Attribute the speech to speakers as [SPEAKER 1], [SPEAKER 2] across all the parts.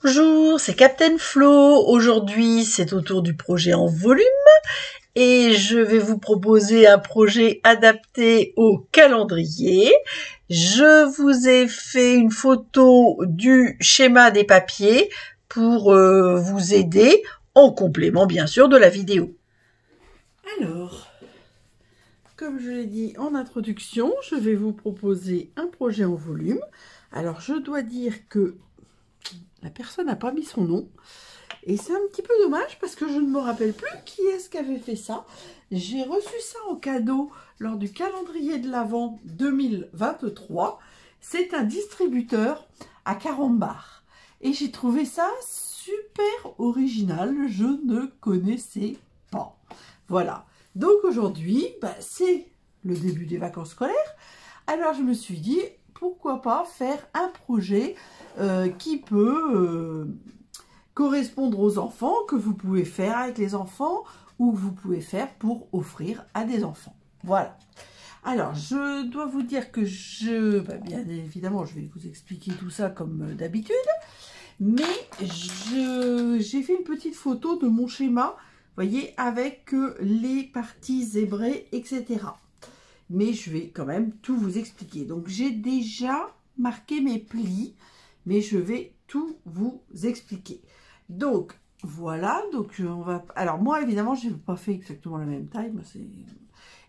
[SPEAKER 1] Bonjour, c'est Captain Flo. Aujourd'hui, c'est au tour du projet en volume et je vais vous proposer un projet adapté au calendrier. Je vous ai fait une photo du schéma des papiers pour vous aider en complément bien sûr de la vidéo.
[SPEAKER 2] Alors, comme je l'ai dit en introduction, je vais vous proposer un projet en volume. Alors, je dois dire que la personne n'a pas mis son nom. Et c'est un petit peu dommage parce que je ne me rappelle plus qui est-ce qui avait fait ça. J'ai reçu ça en cadeau lors du calendrier de l'Avent 2023. C'est un distributeur à carambar. Et j'ai trouvé ça super original. Je ne connaissais pas. Voilà. Donc aujourd'hui, c'est le début des vacances scolaires. Alors je me suis dit, pourquoi pas faire un projet qui peut correspondre aux enfants, que vous pouvez faire avec les enfants ou que vous pouvez faire pour offrir à des enfants. Voilà. Alors, je dois vous dire que bien évidemment, je vais vous expliquer tout ça comme d'habitude, mais j'ai fait une petite photo de mon schéma, vous voyez, avec les parties zébrées, etc. Mais je vais quand même tout vous expliquer. Donc, j'ai déjà marqué mes plis, mais je vais tout vous expliquer. Donc, voilà. Donc, on va... Alors, moi, évidemment, je n'ai pas fait exactement la même taille.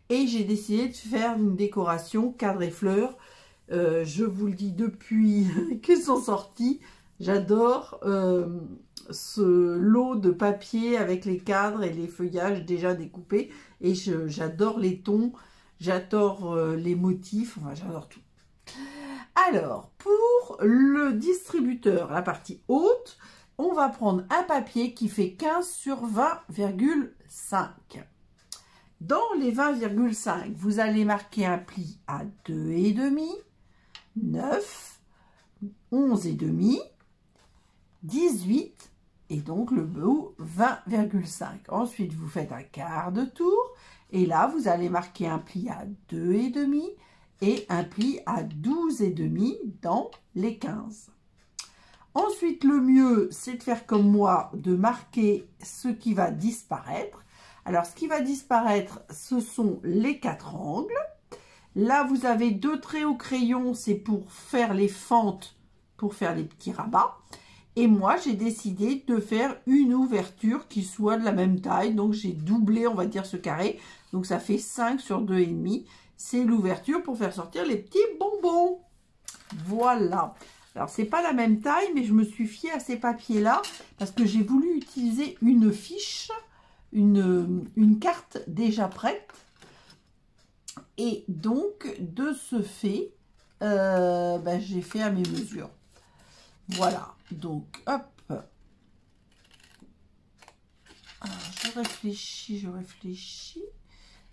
[SPEAKER 2] Et j'ai décidé de faire une décoration cadre et fleurs. Je vous le dis depuis qu'ils sont sortis. J'adore ce lot de papier avec les cadres et les feuillages déjà découpés. Et j'adore les tons, j'adore les motifs, enfin j'adore tout. Alors, pour le distributeur, la partie haute, on va prendre un papier qui fait 15 sur 20,5. Dans les 20,5, vous allez marquer un pli à 2,5, 9, 11,5, 18 et donc le bout 20,5. Ensuite, vous faites un quart de tour et là, vous allez marquer un pli à 2,5 et un pli à 12,5 dans les 15. Ensuite, le mieux, c'est de faire comme moi, de marquer ce qui va disparaître. Alors, ce qui va disparaître, ce sont les 4 angles. Là, vous avez 2 traits au crayon, c'est pour faire les fentes, pour faire les petits rabats. Et moi, j'ai décidé de faire une ouverture qui soit de la même taille. Donc, j'ai doublé, on va dire, ce carré. Donc, ça fait 5 sur 2,5. C'est l'ouverture pour faire sortir les petits bonbons. Voilà. Alors, c'est pas la même taille, mais je me suis fiée à ces papiers-là parce que j'ai voulu utiliser une fiche, une carte déjà prête. Et donc, de ce fait, j'ai fait à mes mesures. Voilà, donc, hop. Alors, je réfléchis.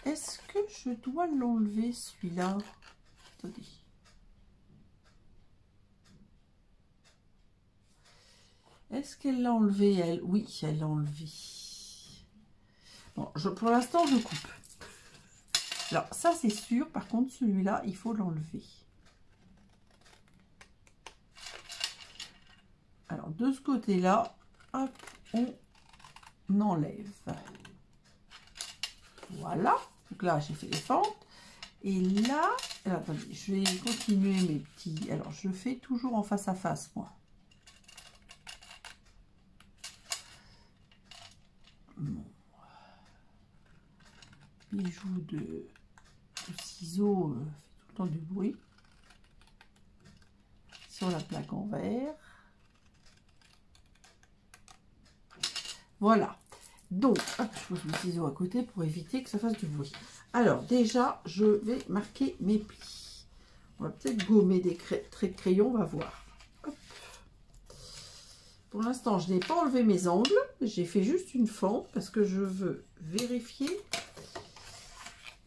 [SPEAKER 2] Est-ce que je dois l'enlever, celui-là? Attendez. Est-ce qu'elle l'a enlevé, elle? Oui, elle l'a enlevé. Bon, pour l'instant, je coupe. Alors, ça, c'est sûr. Par contre, celui-là, il faut l'enlever. Alors, de ce côté-là, hop, on enlève. Voilà. Donc là, j'ai fait les fentes. Et là, alors, attendez, je vais continuer mes petits... Alors, je fais toujours en face à face, moi. Bon. Bijou de ciseaux fait tout le temps du bruit. Sur la plaque en verre. Voilà. Donc, hop, je pose mes ciseaux à côté pour éviter que ça fasse du bruit. Alors, déjà, je vais marquer mes plis. On va peut-être gommer des traits de crayon, on va voir. Hop. Pour l'instant, je n'ai pas enlevé mes angles. J'ai fait juste une fente parce que je veux vérifier.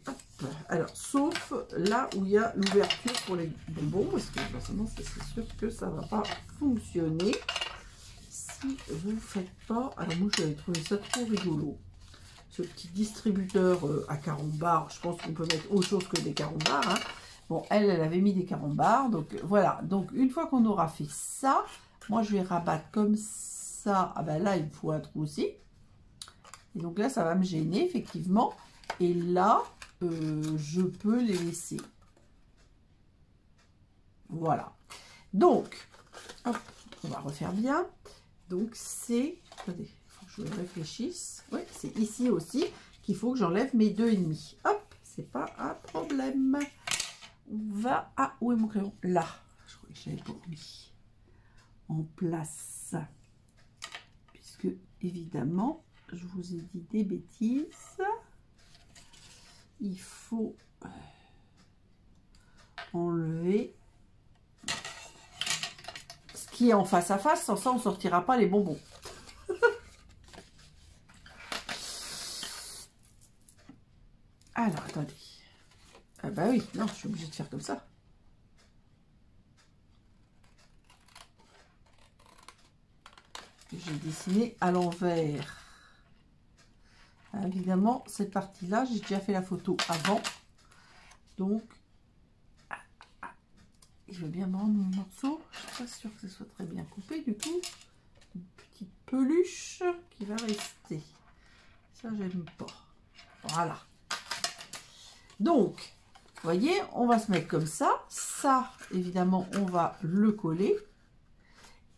[SPEAKER 2] Hop. Alors, sauf là où il y a l'ouverture pour les bonbons, parce que sinon, c'est sûr que ça ne va pas fonctionner. Si vous ne faites pas... Alors moi j'avais trouvé ça trop rigolo. Ce petit distributeur à carambar. Je pense qu'on peut mettre autre chose que des carambars. Hein. Bon, elle avait mis des carambars. Donc voilà. Donc une fois qu'on aura fait ça, moi je vais rabattre comme ça. Ah ben là, il me faut un trou aussi. Et donc là, ça va me gêner, effectivement. Et là, je peux les laisser. Voilà. Donc, hop, on va refaire bien. Donc, c'est... Attendez, il faut que je réfléchisse. Oui, c'est ici aussi qu'il faut que j'enlève mes 2,5. Hop, c'est pas un problème. On va... Ah, où est mon crayon? Là. Je crois que j'avais pas mis en place. Puisque, évidemment, je vous ai dit des bêtises. Il faut enlever ce qui est en face à face. Sans ça, on ne sortira pas les bonbons. Alors, attendez. Ah bah oui, non, je suis obligée de faire comme ça. J'ai dessiné à l'envers. Évidemment, cette partie-là, j'ai déjà fait la photo avant. Donc, je veux bien me rendre mon morceau. Je ne suis pas sûre que ce soit très bien coupé, du coup. Une petite peluche qui va rester. Ça, j'aime pas. Voilà. Donc, vous voyez, on va se mettre comme ça. Ça, évidemment, on va le coller.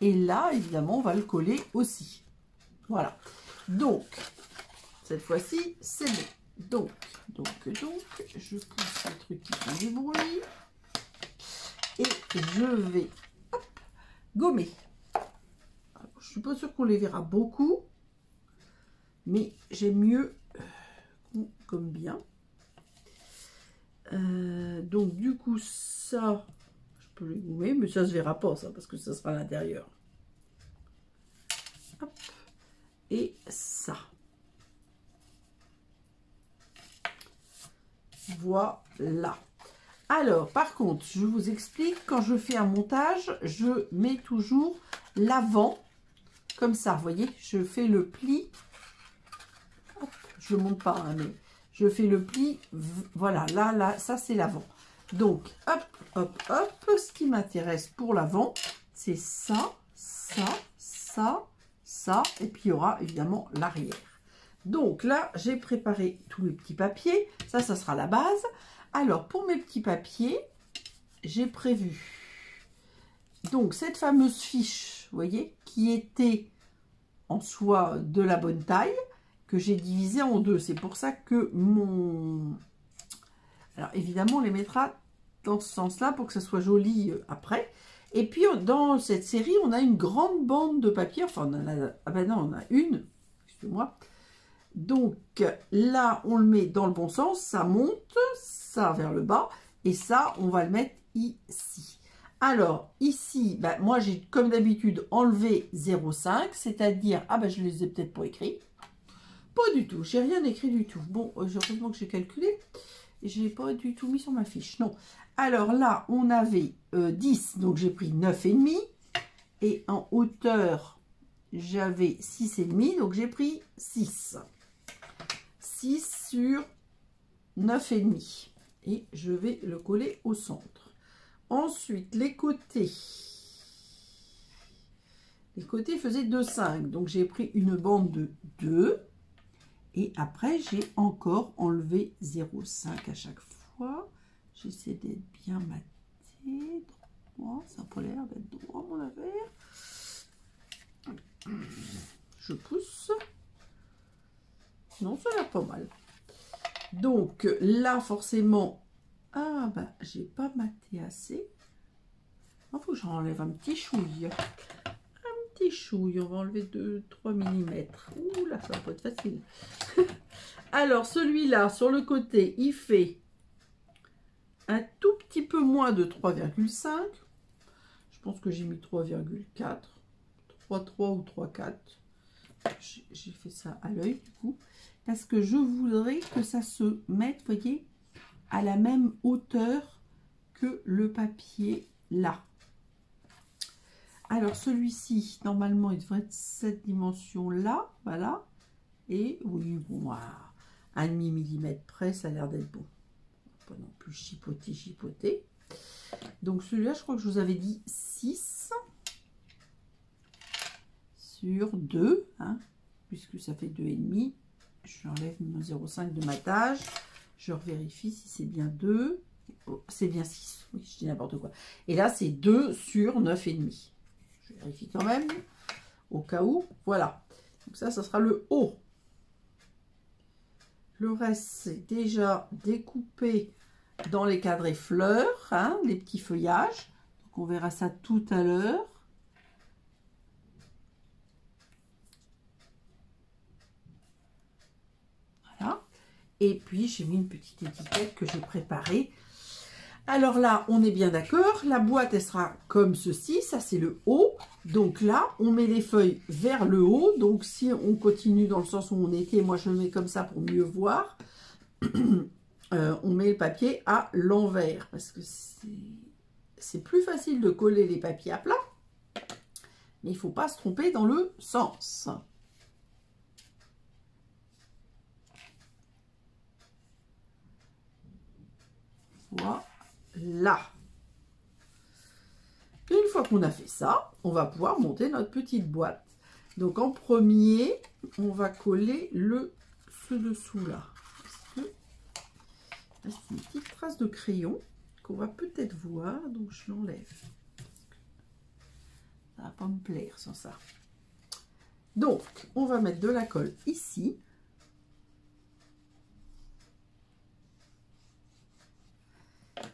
[SPEAKER 2] Et là, évidemment, on va le coller aussi. Voilà. Donc, cette fois-ci, c'est bon. Donc, je pousse les trucs qui font du bruit. Et je vais hop, gommer. Alors, je suis pas sûre qu'on les verra beaucoup. Mais j'aime mieux qu'on gomme bien. Donc, du coup, ça, je peux les gommer. Mais ça se verra pas, ça, parce que ça sera à l'intérieur. Et ça. Voilà. Alors, par contre, je vous explique, quand je fais un montage, je mets toujours l'avant, comme ça, vous voyez, je fais le pli, hop, je ne monte pas, hein, mais je fais le pli, voilà, là, ça c'est l'avant. Donc, hop, hop, hop, ce qui m'intéresse pour l'avant, c'est ça, ça, ça, ça, et puis il y aura évidemment l'arrière. Donc là, j'ai préparé tous les petits papiers, ça sera la base. Alors, pour mes petits papiers, j'ai prévu donc cette fameuse fiche, vous voyez, qui était en soi de la bonne taille, que j'ai divisée en deux. C'est pour ça que mon... Alors, évidemment, on les mettra dans ce sens-là pour que ça soit joli après. Et puis, dans cette série, on a une grande bande de papier. Enfin, on en a... Ah ben non, on a une. Excusez-moi. Donc, là, on le met dans le bon sens. Ça monte, ça vers le bas. Et ça, on va le mettre ici. Alors, ici, ben, moi, j'ai comme d'habitude enlevé 0,5. C'est-à-dire, ah ben, je ne les ai peut-être pas écrits. Pas du tout. J'ai rien écrit du tout. Bon, heureusement que j'ai calculé. Je n'ai pas du tout mis sur ma fiche. Non. Alors là, on avait 10. Donc, j'ai pris 9,5. Et en hauteur, j'avais 6,5. Donc, j'ai pris 6. 6 sur 9,5. Et je vais le coller au centre. Ensuite, les côtés. Les côtés faisaient 2,5. Donc, j'ai pris une bande de 2. Et après, j'ai encore enlevé 0,5 à chaque fois. J'essaie d'être bien maté. Droit. Ça n'a pas l'air d'être droit, mon affaire. Je pousse. Non, ça a l'air pas mal. Donc, là, forcément... Ah, ben, j'ai pas maté assez. Il faut que j'en enlève un petit chouille. Un petit chouille. On va enlever 2-3 mm. Ouh là, ça va pas être facile. Alors, celui-là, sur le côté, il fait un tout petit peu moins de 3,5. Je pense que j'ai mis 3,4. 3,3 ou 3,4. J'ai fait ça à l'œil, du coup. Parce que je voudrais que ça se mette, vous voyez, à la même hauteur que le papier là. Alors celui-ci, normalement, il devrait être cette dimension-là, voilà. Et oui, bon, à 1,5 mm près, ça a l'air d'être bon. Pas non plus chipoter. Donc celui-là, je crois que je vous avais dit 6. sur 2, hein, puisque ça fait 2,5. J'enlève mon 0,5 de matage. Je revérifie si c'est bien 2. Oh, c'est bien 6. Oui, je dis n'importe quoi. Et là, c'est 2 sur 9,5. Je vérifie quand même, au cas où. Voilà. Donc ça sera le haut. Le reste, c'est déjà découpé dans les cadrés fleurs, hein, les petits feuillages. Donc on verra ça tout à l'heure. Voilà. Et puis j'ai mis une petite étiquette que j'ai préparée. Alors là, on est bien d'accord. La boîte, elle sera comme ceci. Ça, c'est le haut. Donc là, on met les feuilles vers le haut. Donc si on continue dans le sens où on était, moi je le mets comme ça pour mieux voir. On met le papier à l'envers parce que c'est plus facile de coller les papiers à plat. Mais il ne faut pas se tromper dans le sens. Voilà. Une fois qu'on a fait ça, on va pouvoir monter notre petite boîte. Donc en premier, on va coller ce dessous là. C'est une petite trace de crayon qu'on va peut-être voir, donc je l'enlève. Ça va pas me plaire sans ça. Donc, on va mettre de la colle ici.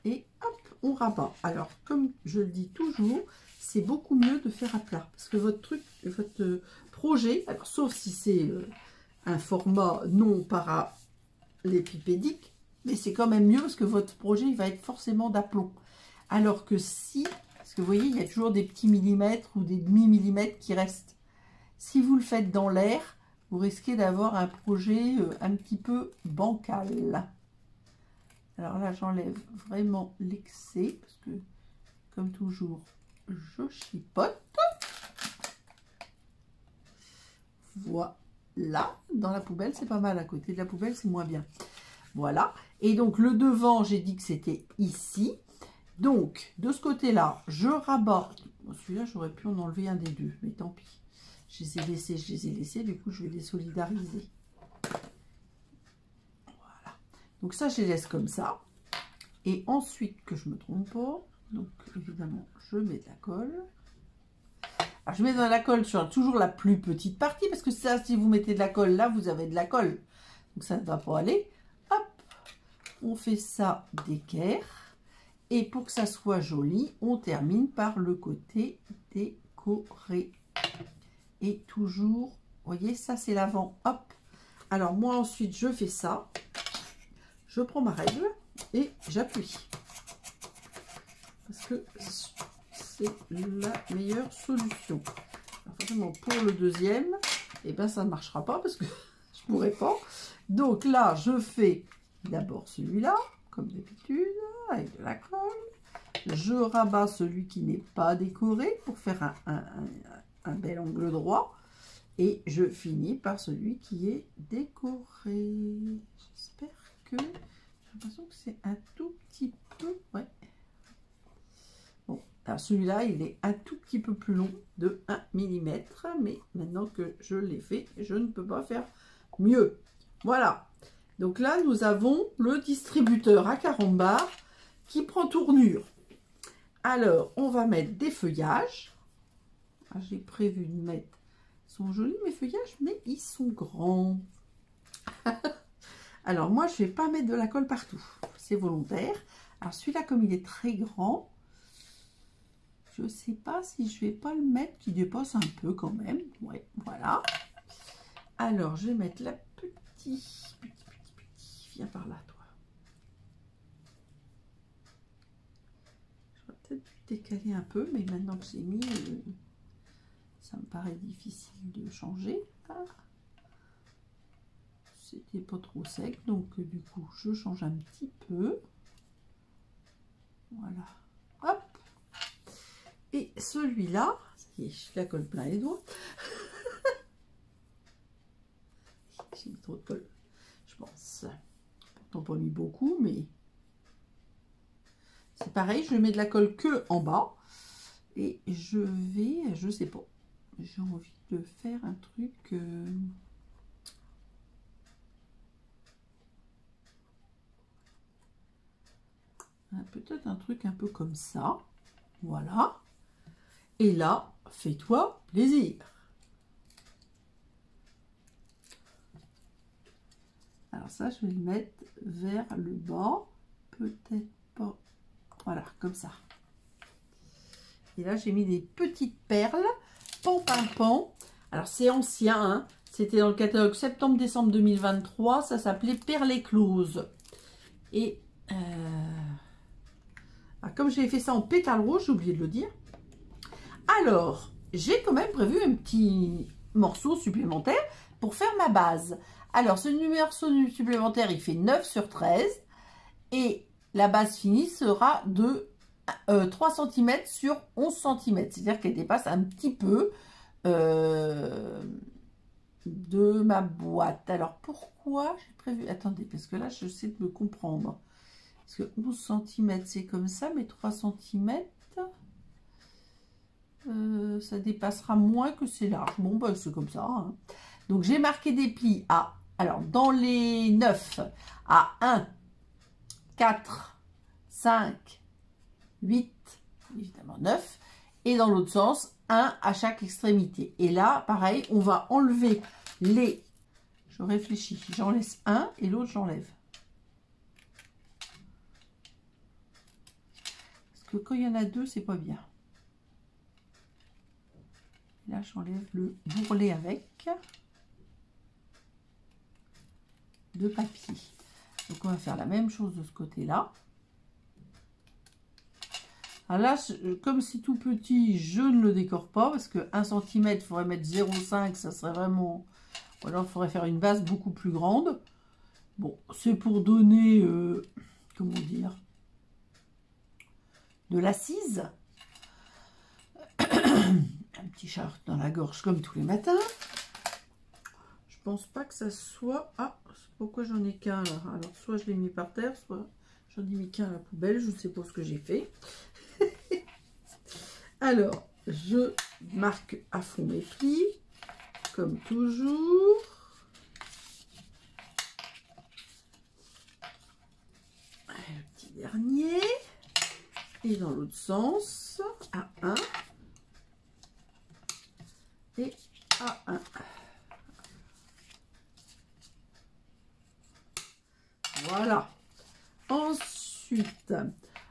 [SPEAKER 2] Et hop, on rabat. Alors, comme je le dis toujours, c'est beaucoup mieux de faire à plat. Parce que votre projet, alors sauf si c'est un format non parallépipédique, mais c'est quand même mieux parce que votre projet il va être forcément d'aplomb. Alors que si, parce que vous voyez, il y a toujours des petits millimètres ou des demi-millimètres qui restent. Si vous le faites dans l'air, vous risquez d'avoir un projet un petit peu bancal. Alors là, j'enlève vraiment l'excès parce que, comme toujours, je chipote. Voilà, dans la poubelle, c'est pas mal. À côté de la poubelle, c'est moins bien. Voilà. Et donc, le devant, j'ai dit que c'était ici. Donc, de ce côté-là, je rabats. Bon, celui-là, j'aurais pu en enlever un des deux, mais tant pis. Je les ai laissés. Du coup, je vais les solidariser. Voilà. Donc, ça, je les laisse comme ça. Et ensuite, que je me trompe pas, donc, évidemment, je mets de la colle. Alors, je mets de la colle sur toujours la plus petite partie, parce que ça, si vous mettez de la colle là, vous avez de la colle. Donc, ça ne va pas aller. Hop, on fait ça d'équerre. Et pour que ça soit joli, on termine par le côté décoré. Et toujours, vous voyez, ça c'est l'avant. Hop. Alors, moi, ensuite, je fais ça. Je prends ma règle et j'appuie. Parce que c'est la meilleure solution. Alors, forcément, pour le deuxième, eh ben, ça ne marchera pas parce que je ne pourrais pas. Donc là, je fais d'abord celui-là, comme d'habitude, avec de la colle. Je rabats celui qui n'est pas décoré pour faire un bel angle droit. Et je finis par celui qui est décoré. J'espère que... J'ai l'impression que c'est un tout petit peu... Ouais. Bon, alors celui-là, il est un tout petit peu plus long de 1 mm. Mais maintenant que je l'ai fait, je ne peux pas faire mieux. Voilà. Donc là, nous avons le distributeur à carambar qui prend tournure. Alors, on va mettre des feuillages. Ah, j'ai prévu de mettre... Ils sont jolis mes feuillages, mais ils sont grands. Alors, moi, je ne vais pas mettre de la colle partout. C'est volontaire. Alors, celui-là, comme il est très grand, je ne sais pas si je ne vais pas le mettre qui dépasse un peu quand même. Ouais, voilà. Alors, je vais mettre la petite. Viens par là, toi. J'aurais peut-être pu décaler un peu, mais maintenant que j'ai mis, ça me paraît difficile de changer. Ah. C'était pas trop sec, donc du coup, je change un petit peu. Voilà. Hop. Et celui-là, je la colle plein les doigts. J'ai mis trop de colle, je pense. Pourtant pas mis beaucoup, mais c'est pareil, je mets de la colle que en bas. Et je vais, je sais pas, j'ai envie de faire un truc peut-être un truc un peu comme ça. Voilà. Et là, fais-toi plaisir. Alors ça, je vais le mettre vers le bas. Peut-être pas. Voilà, comme ça. Et là, j'ai mis des petites perles. Pan, pan, pan. Alors, c'est ancien. Hein. C'était dans le catalogue septembre-décembre 2023. Ça s'appelait Perles écloses. Et comme j'ai fait ça en pétale rouge, j'ai oublié de le dire. Alors, j'ai quand même prévu un petit morceau supplémentaire pour faire ma base. Alors, ce morceau supplémentaire, il fait 9 sur 13. Et la base finie sera de 3 cm sur 11 cm. C'est-à-dire qu'elle dépasse un petit peu de ma boîte. Alors, pourquoi j'ai prévu... Attendez, parce que là, je sais de me comprendre. Parce que 11 cm, c'est comme ça, mais 3 cm... ça dépassera moins que c'est large. Bon, bah, c'est comme ça. Hein. Donc, j'ai marqué des plis à... Alors, dans les 9, à 1, 4, 5, 8, évidemment 9. Et dans l'autre sens, 1 à chaque extrémité. Et là, pareil, on va enlever les... Je réfléchis. J'en laisse un et l'autre, j'enlève. Parce que quand il y en a deux, c'est pas bien. Là, j'enlève le bourrelet avec de papier. Donc, on va faire la même chose de ce côté-là. Alors là, comme c'est tout petit, je ne le décore pas parce que 1 cm, il faudrait mettre 0,5, ça serait vraiment... Ou alors, il faudrait faire une base beaucoup plus grande. Bon, c'est pour donner, comment dire, de l'assise. Un petit chat dans la gorge comme tous les matins. Je pense pas que ça soit... Ah, pourquoi j'en ai qu'un là? Alors, soit je l'ai mis par terre, soit j'en ai mis qu'un à la poubelle. Je ne sais pas ce que j'ai fait. Alors, je marque à fond mes plis, comme toujours. Le petit dernier. Et dans l'autre sens, à 1. Et à 1. Voilà. Ensuite,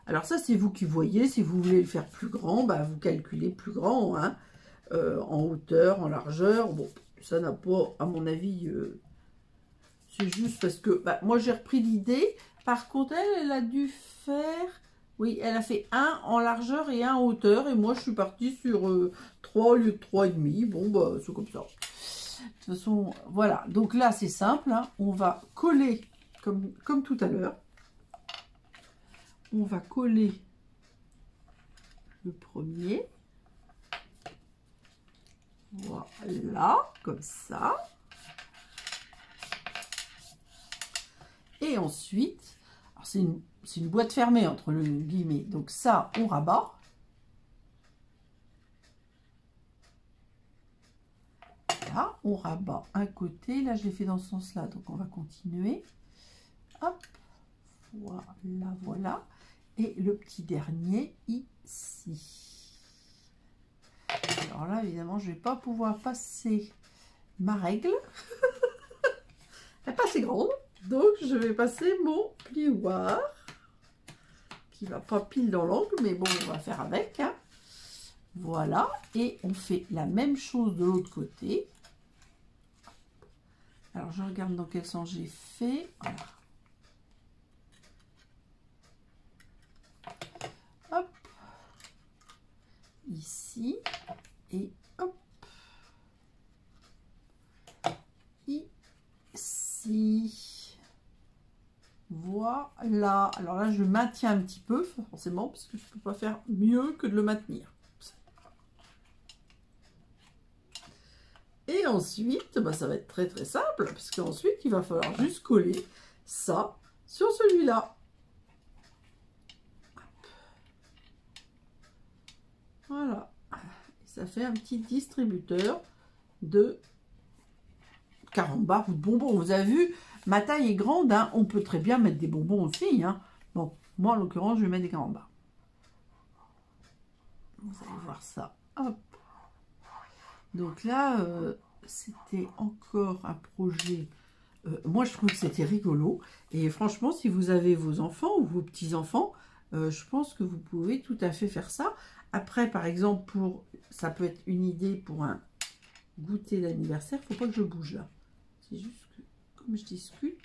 [SPEAKER 2] alors ça c'est vous qui voyez, si vous voulez le faire plus grand, bah, vous calculez plus grand, hein, en hauteur, en largeur. Bon, ça n'a pas, à mon avis, c'est juste parce que bah, moi j'ai repris l'idée. Par contre, elle a dû faire, oui, elle a fait 1 en largeur et 1 en hauteur. Et moi je suis partie sur 3 au lieu de 3,5. Bon, bah c'est comme ça. De toute façon, voilà. Donc là c'est simple, hein, on va coller comme tout à l'heure. On va coller le premier. Voilà, comme ça. Et ensuite, c'est une boîte fermée entre le guillemets. Donc ça, on rabat. Là, on rabat un côté. Là, je l'ai fait dans ce sens-là. Donc on va continuer. Hop. Voilà, voilà. Et le petit dernier ici. Alors là, évidemment, je ne vais pas pouvoir passer ma règle. Elle n'est pas assez grande. Donc, je vais passer mon plioir. Qui ne va pas pile dans l'angle, mais bon, on va faire avec. Hein. Voilà. Et on fait la même chose de l'autre côté. Alors, je regarde dans quel sens j'ai fait. Voilà. Hop, ici, et hop, ici, voilà. Alors là, je maintiens un petit peu, forcément, parce que je ne peux pas faire mieux que de le maintenir. Et ensuite, bah, ça va être très très simple, parce qu'ensuite, il va falloir juste coller ça sur celui-là. Voilà, ça fait un petit distributeur de carambars ou de bonbons. Vous avez vu, ma taille est grande, hein. On peut très bien mettre des bonbons aussi, hein. Bon, moi en l'occurrence, je vais mettre des carambars. Vous allez voir ça. Hop. Donc là, c'était encore un projet. Moi, je trouve que c'était rigolo. Et franchement, si vous avez vos enfants ou vos petits-enfants, je pense que vous pouvez tout à fait faire ça. Après, par exemple, ça peut être une idée pour un goûter d'anniversaire. Il ne faut pas que je bouge là. C'est juste que, comme je discute,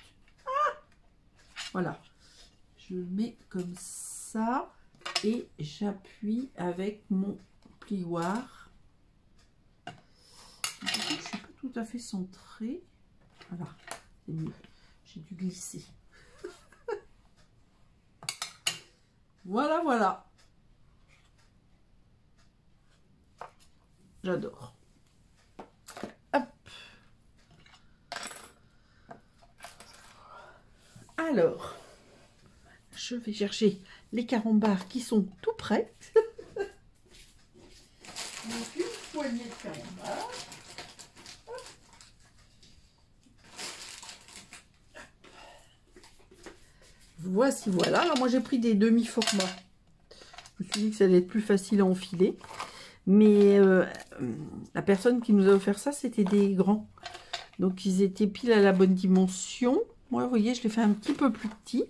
[SPEAKER 2] voilà. Je le mets comme ça et j'appuie avec mon plioir. Je ne suis pas tout à fait centrée. Voilà, c'est mieux. J'ai dû glisser. Voilà, voilà. J'adore. Hop. Alors, je vais chercher les carambars qui sont tout prêts. Donc, une poignée de carambars. Voici, voilà. Alors, moi, j'ai pris des demi-formats. Je me suis dit que ça allait être plus facile à enfiler. Mais la personne qui nous a offert ça, c'était des grands. Donc, ils étaient pile à la bonne dimension. Moi, vous voyez, je l'ai fait un petit peu plus petit.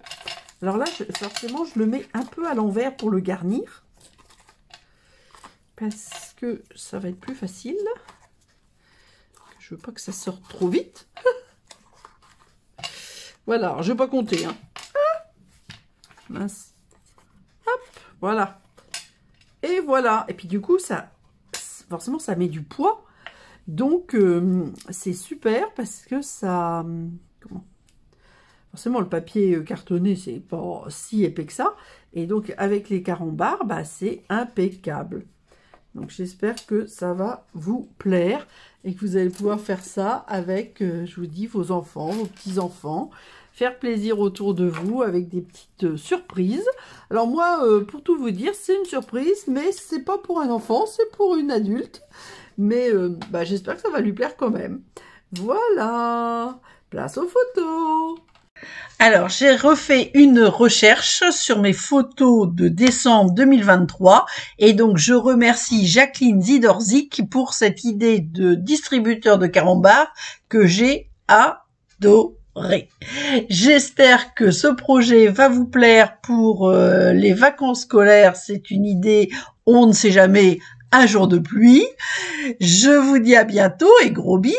[SPEAKER 2] Alors là, forcément, je le mets un peu à l'envers pour le garnir. Parce que ça va être plus facile. Je veux pas que ça sorte trop vite. Voilà, alors, je vais pas compter. Hein. Mince. Hop, voilà. Et voilà. Et puis du coup, ça, forcément, ça met du poids. Donc, c'est super parce que ça... Comment ? Forcément, le papier cartonné, c'est pas si épais que ça. Et donc, avec les carambars, bah, c'est impeccable. Donc, j'espère que ça va vous plaire et que vous allez pouvoir faire ça avec, je vous dis, vos enfants, vos petits-enfants. Faire plaisir autour de vous avec des petites surprises. Alors moi, pour tout vous dire, c'est une surprise, mais c'est pas pour un enfant, c'est pour une adulte. Mais bah, j'espère que ça va lui plaire quand même. Voilà, place aux photos.
[SPEAKER 1] Alors, j'ai refait une recherche sur mes photos de décembre 2023 et donc je remercie Jacqueline Zidorzik pour cette idée de distributeur de carambars que j'ai adoré. J'espère que ce projet va vous plaire pour les vacances scolaires. C'est une idée, on ne sait jamais, un jour de pluie. Je vous dis à bientôt et gros bisous!